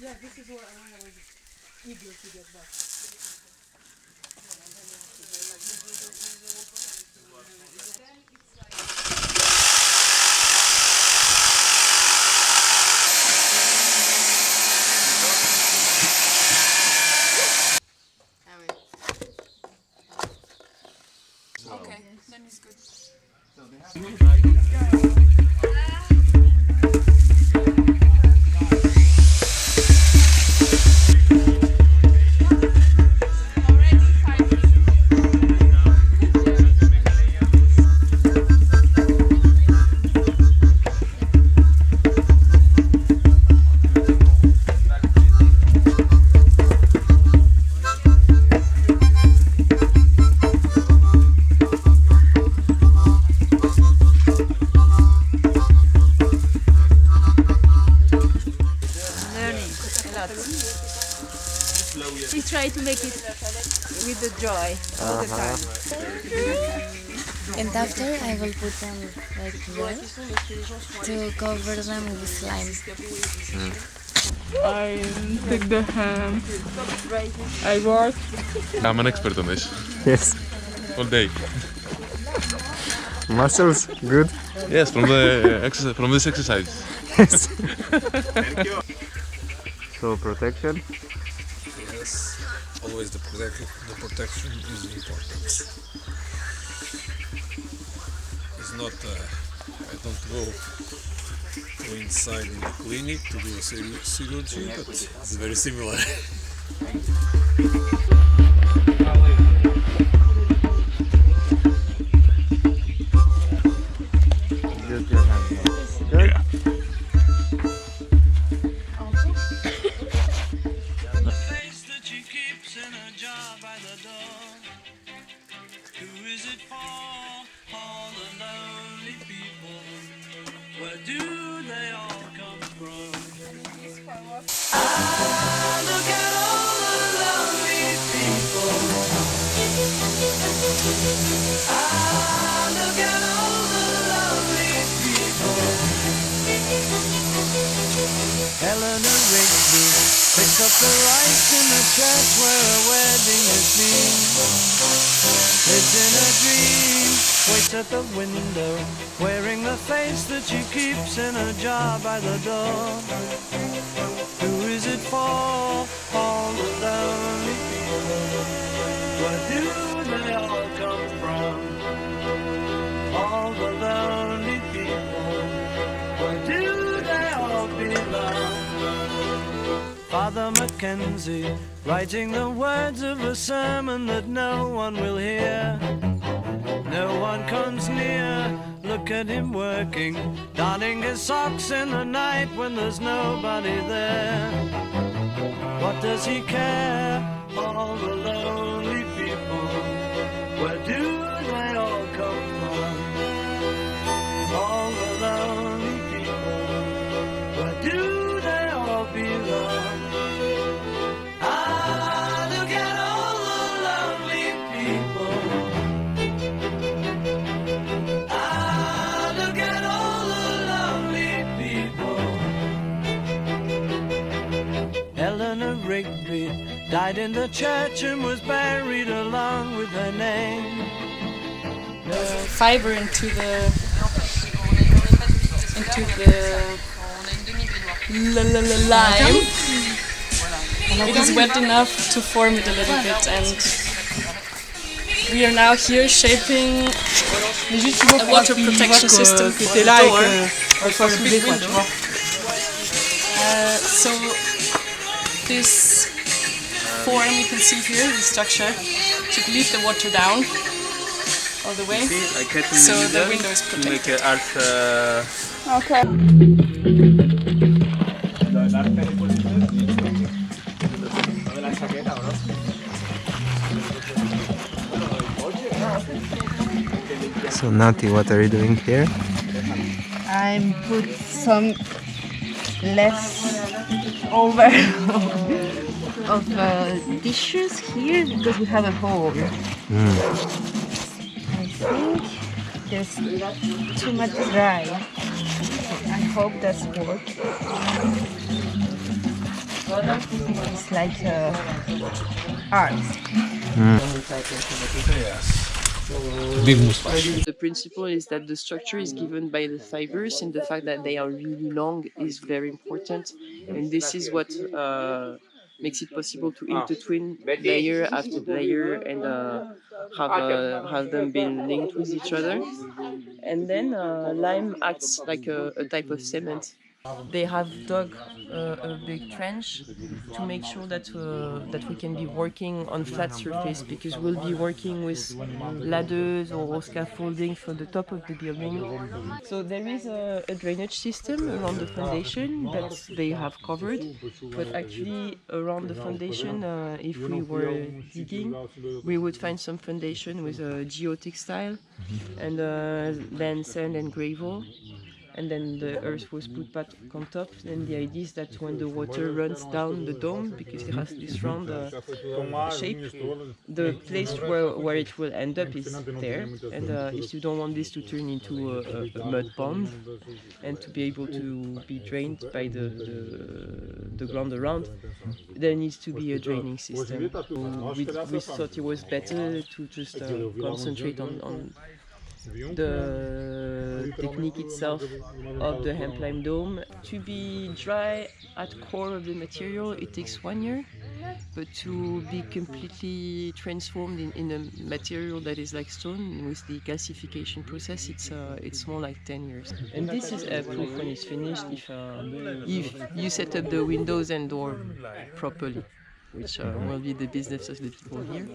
Yeah, this is what I was eager to get back. Okay, then it's good. We try to make it with the joy all the time. And after I will put them like here to cover them with slime. I take the ham. I work. I'm an expert on this. Yes. All day. Muscles, good. Yes, from the exercise, from this exercise. Yes. So protection. Yes, always the protection is important. It's not, I don't go inside in the clinic to do a chirurgy, but it's very similar. Just your hand. Good. Yeah. Eleanor Rigby picks up the rice in the church where a wedding has been. Lives in a dream, waits at the window, wearing the face that she keeps in a jar by the door. Who is it for? All the lonely people. Where do they all come from? All the lonely people. Where do they all belong? Father Mackenzie, writing the words of a sermon that no one will hear. No one comes near, look at him working, darning his socks in the night when there's nobody there. What does he care? All the lonely people, where do they all come from? All the lonely people, where do they all belong? Eleanor Rigby died in the church and was buried along with her name. Fiber into the lime. It is wet enough to form it a little bit, and we are now here shaping a water protection system for the door. So this form you can see here, the structure, should lead the water down all the way, so the window is protected. Okay. So Nati, what are you doing here? I put some leftover of dishes here because we have a bowl. I think there's too much dry. I hope that's working. It's like art. The principle is that the structure is given by the fibers, and the fact that they are really long is very important. And this is what makes it possible to intertwine layer after layer and have them being linked with each other. And then lime acts like a type of cement. They have dug a big trench to make sure that that we can be working on flat surface, because we'll be working with ladders or scaffolding for the top of the building. So there is a drainage system around the foundation that they have covered, but actually around the foundation, if we were digging, we would find some foundation with a geotextile and then sand and gravel. And then the earth was put back on top. And the idea is that when the water runs down the dome, because it has this round shape, the place where it will end up is there. And if you don't want this to turn into a mud pond and to be able to be drained by the ground around, there needs to be a draining system. We thought it was better to just concentrate on the technique itself of the hemp lime dome. To be dry at core of the material, it takes 1 year, but to be completely transformed in a material that is like stone with the calcification process, it's more like 10 years. And this is proof when it's finished if you set up the windows and door properly, which will be the business of the people here.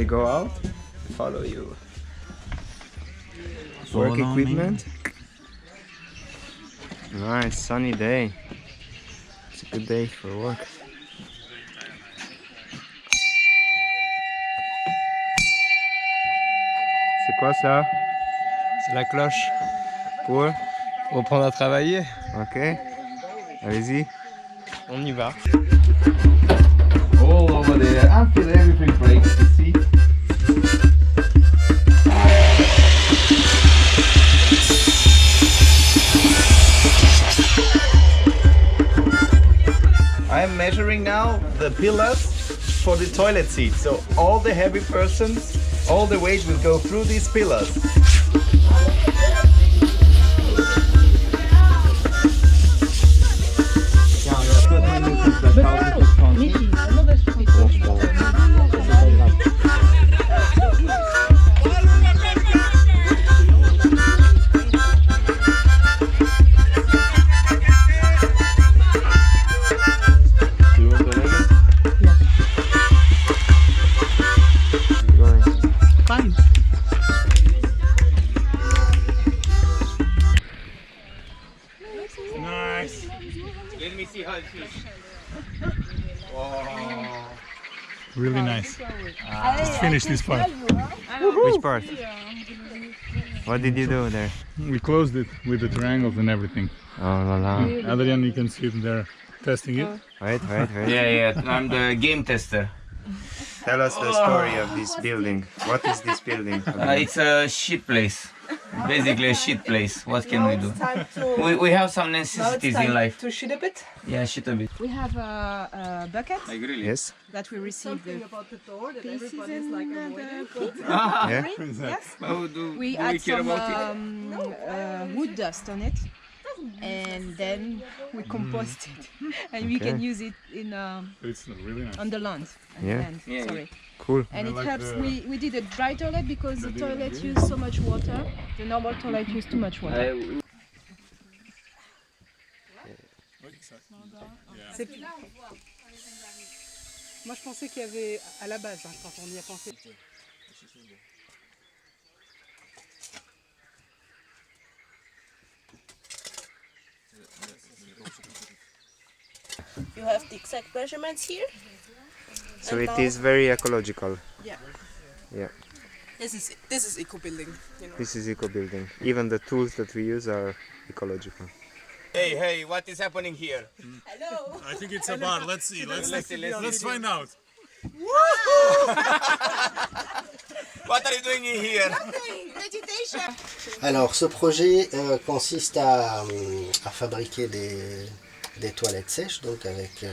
Go out, follow you. Work equipment. Nice sunny day. It's a good day for work. C'est quoi ça? C'est la cloche. Pour Reprendre à travailler. Ok. Allez-y. On y va. All over there until everything breaks. You see? I'm measuring now the pillars for the toilet seat. So all the heavy persons, all the weight will go through these pillars. Really nice. Just finish this part. Which part? What did you do there? We closed it with the triangles and everything. Oh la la. Adrian, you can see them there testing it. Right. Yeah, I'm the game tester. Tell us the story of this building. What is this building? It's a shit place. Basically a shit place. What can we do? We have some necessities in life. To shit a bit? Yeah, shit a bit. We have a bucket Yes. that we received the About the door that pieces everybody's like avoiding. Yes. We add some wood dust on it. and then we compost it, and we can use it in It's really nice. on the lawn. Yeah. Sorry. Cool. And it like helps. the- We did a dry toilet because the toilet used so much water. The normal toilet used too much water. Moi, je pensais qu'il y avait à la base, quand on y a pensé. You have the exact measurements here. So And it now- is very ecological. Yeah. Yeah. This is eco building. You know. This is eco building. Even the tools that we use are ecological. Hey, what is happening here? Hello. I think it's a bar. Let's see. Let's find out. What are you doing in here? Meditation. Alors, ce projet consiste à fabriquer des toilettes sèches, donc avec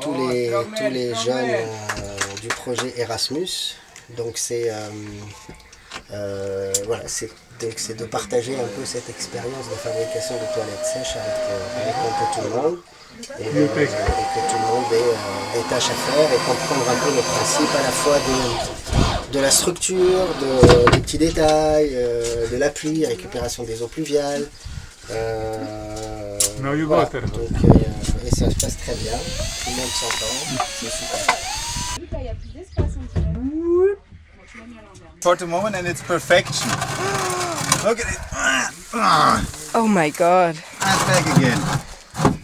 tous les jeunes du projet Erasmus. Donc c'est voilà, c'est de partager un peu cette expérience de fabrication de toilettes sèches avec un peu tout le monde. Et que tout le monde ait des tâches à faire et comprendre un peu le principe à la fois de la structure, des petits détails, de la pluie, récupération des eaux pluviales. Voilà. Donc, et ça se passe très bien, tout le monde s'entend, c'est super. For the moment and it's perfection. Look at it. Oh my God. And back again.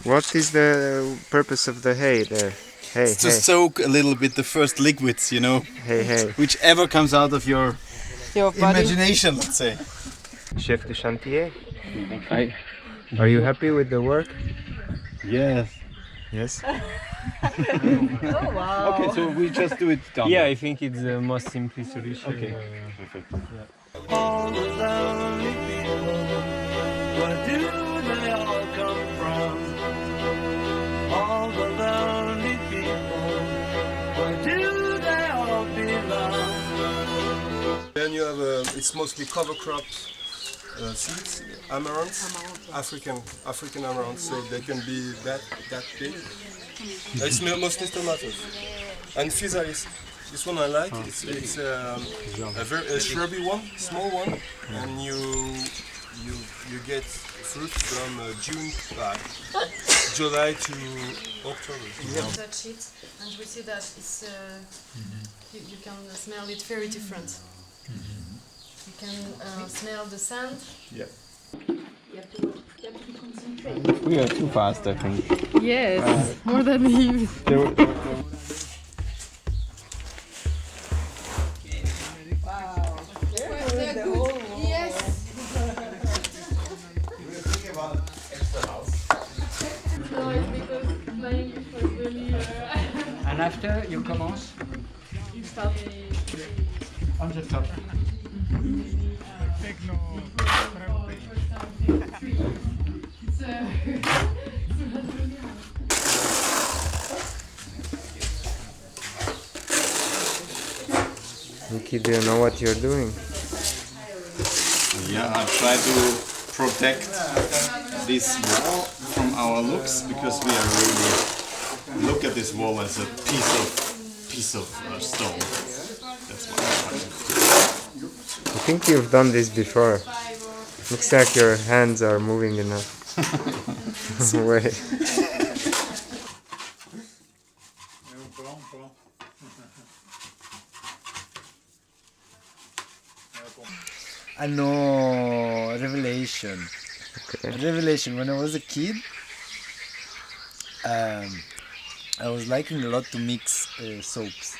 What is the purpose of the hay there? Hey, It's to soak a little bit the first liquids, you know. Hey. Whichever comes out of your imagination, let's say. Chef de chantier. Hi. Are you happy with the work? Yes. Yes. Oh wow. Okay, so we just do it down. Yeah, I think it's the most simple solution. Okay, perfect. Yeah. All the lonely people, where do they all come from? All the lonely people, where do they all belong? Then you have it's mostly cover crops, seeds, amaranths, African amaranths, so they can be that big. It's mostly tomatoes and physalis. This one I like. It's a very shrubby one, small one, and you get fruit from July to October. We touch it and we see that it's you can smell it very different. You can smell the sand. Yeah. We are too fast, I think. Yes, more than him. And after you commence You start on the top. Vicky, do you know what you're doing? Yeah, I try to protect this wall from our looks because we are really look at this wall as a piece of stone. That's what I'm trying to do. I think you've done this before. Looks like your hands are moving in a way. No, revelation. Okay. Revelation. When I was a kid, I was liking a lot to mix soaps.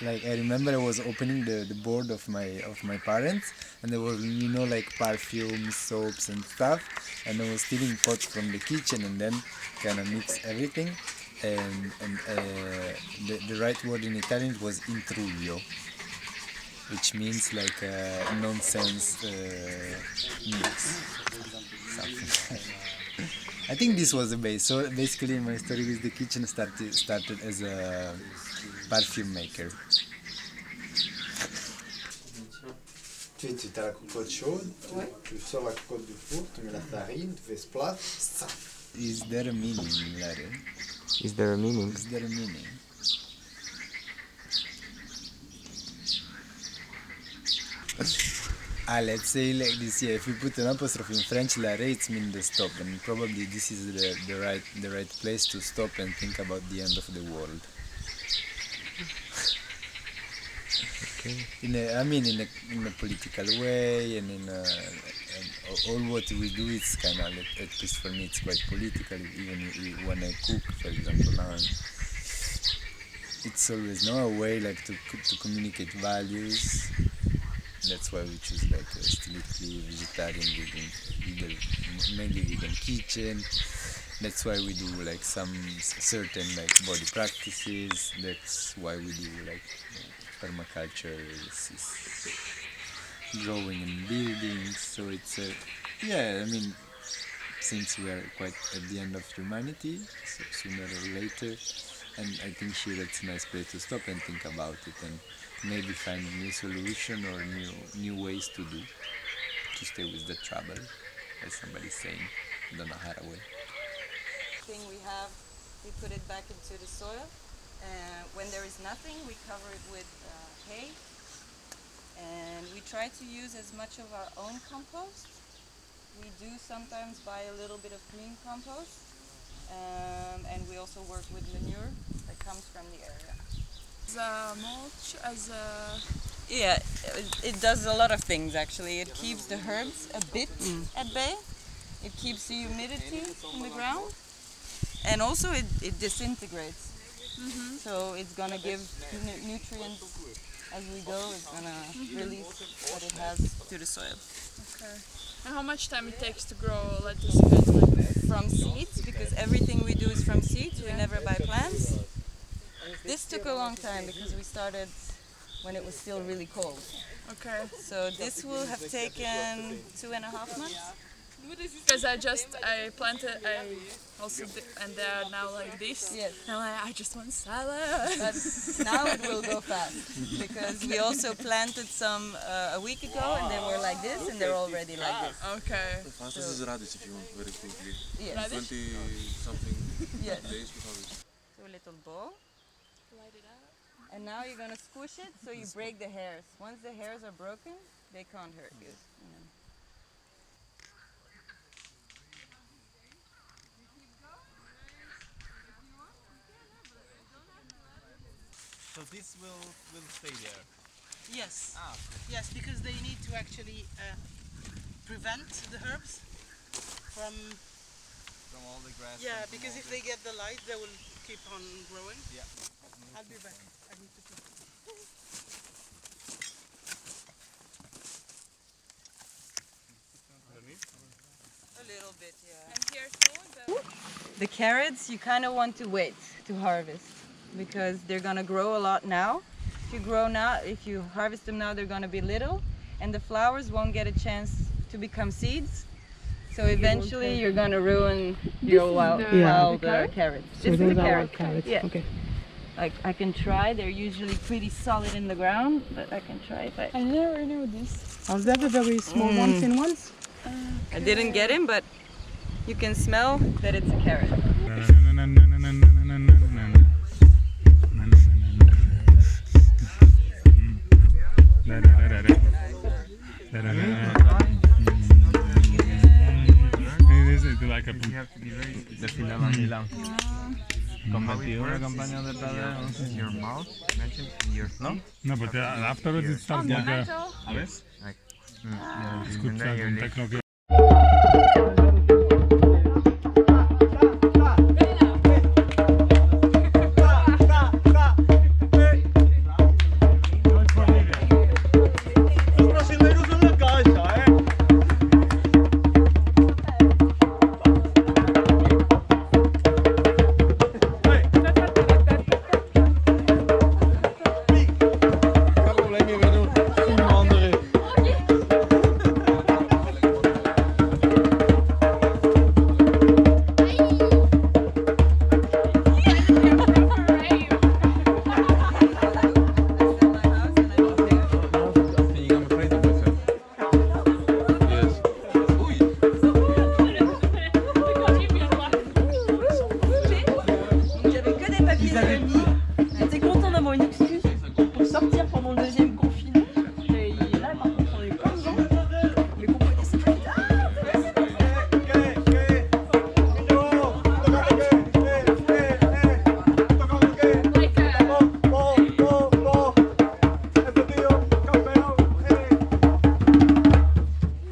Like I remember I was opening the board of my parents, and there was like perfumes, soaps and stuff, and I was stealing pots from the kitchen and then kind of mix everything. And the right word in Italian was intruglio, which means like nonsense mix. Something. I think this was the base. So basically, my story with the kitchen started as a perfume maker. Tu as la cocotte chaude, tu sors la cocotte du four, tu mets la farine, tu fais splat. Is there a meaning in Latin? Is there a meaning? Is there a meaning? Let's say like this, yeah, if you put an apostrophe in French, Larret, it means the stop, and probably this is the right place to stop and think about the end of the world. Okay. In a political way, and all what we do is kind of, at least for me, it's quite political. Even when I cook, for example, now it's always a way like to communicate values. That's why we choose like a strictly vegetarian, vegan, mainly vegan kitchen. That's why we do like some certain like body practices. That's why we do like permaculture, is growing in buildings. So it's since we are quite at the end of humanity, so sooner or later, and I think here it's a nice place to stop and think about it and maybe find a new solution or new ways to stay with the trouble, as somebody's saying. I don't know how to way. Thing we have, we put it back into the soil. When there is nothing, we cover it with hay, and we try to use as much of our own compost. We do sometimes buy a little bit of green compost, and we also work with manure that comes from the area. Mulch as a... Yeah, it does a lot of things actually. It keeps the herbs a bit at bay. It keeps the humidity in the ground, and also it disintegrates. So it's gonna give nutrients as we go. It's gonna release what it has to the soil. Okay. And how much time it takes to grow lettuce bed like this? From seeds, because everything we do is from seeds. We never buy plants. This took a long time because we started when it was still really cold. Okay. So this will have taken 2.5 months. Because I planted, and they are now like this. Yes. And I just want salad. But now it will go fast because we also planted some a week ago, and they were like this, and they're already like this. Okay. Fast as radish if you want, very quickly. Yes. 20 something Yes. days we have it. So a little bowl. And now you're gonna squish it so you break the hairs. Once the hairs are broken, they can't hurt you. So this will stay there? Yes. Okay. Yes, because they need to actually prevent the herbs from all the grass. Yeah, because if they get the light, they will keep on growing. Yeah. I'll be back. I need to put. A little bit, yeah. And here too? The carrots, you kind of want to wait to harvest because they're gonna grow a lot now. If you harvest them now, they're gonna be little, and the flowers won't get a chance to become seeds. So eventually, you're gonna ruin your wild carrots. So This is those the are carrot. wild carrots. Yeah. Okay. Like I can try. They're usually pretty solid in the ground, but I can try if I never knew this. Oh, they have the very small ones, thin ones. I didn't get him, but you can smell that it's a carrot. Like you have to be very your mouth mentioned in your feet. No, but afterwards it starts like a... Like, Es gut, technology.